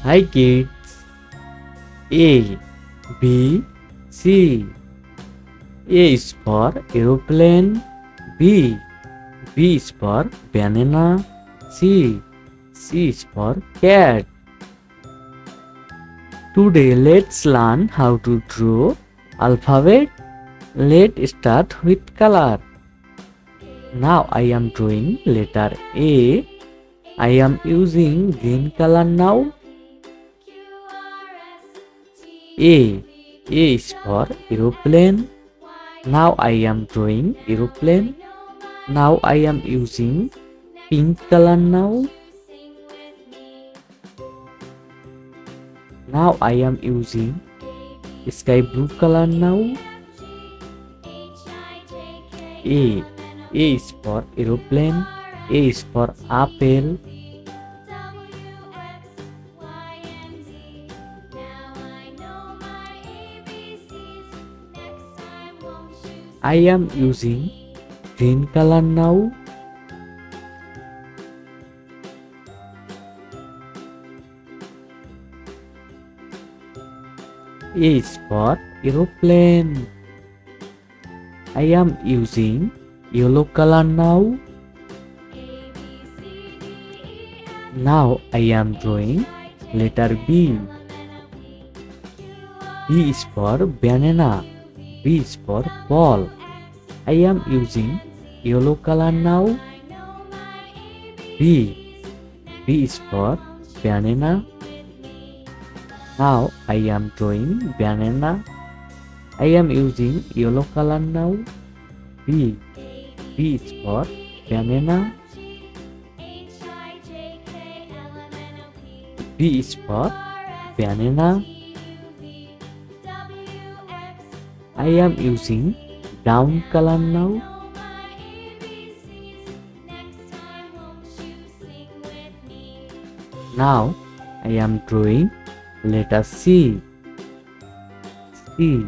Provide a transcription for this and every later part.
Hi kids. A, B, C. A is for aeroplane. B. B is for banana. C. C is for cat. Today let's learn how to draw alphabet. Let's start with color. Now I am drawing letter A. I am using green color now. A. A is for aeroplane. Now I am drawing aeroplane. Now I am using pink color now. Now I am using sky blue color now. A. A is for aeroplane. A is for apple. I am using green color now. A is for aeroplane. I am using yellow color now. Now I am drawing letter B. B is for banana. B is for ball. I am using yellow color now. B. B is for banana. Now I am drawing banana. I am using yellow color now. B. B is for banana. B is for banana. I am using brown color now. Now I am drawing letter C. C.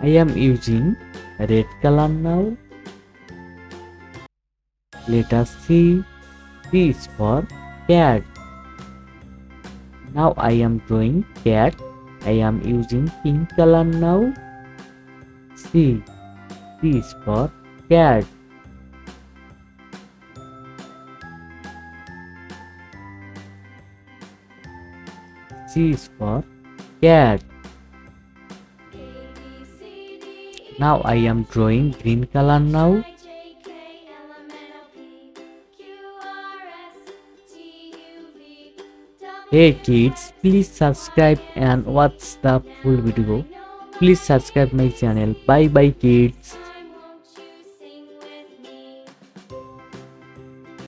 I am using red color now. Letter C. C is for cat. Now I am drawing cat. I am using pink color now. C. C is for cat. C is for cat. Now I am drawing green color now. Hey kids, please subscribe and watch the full video. Please subscribe my channel. Bye bye kids.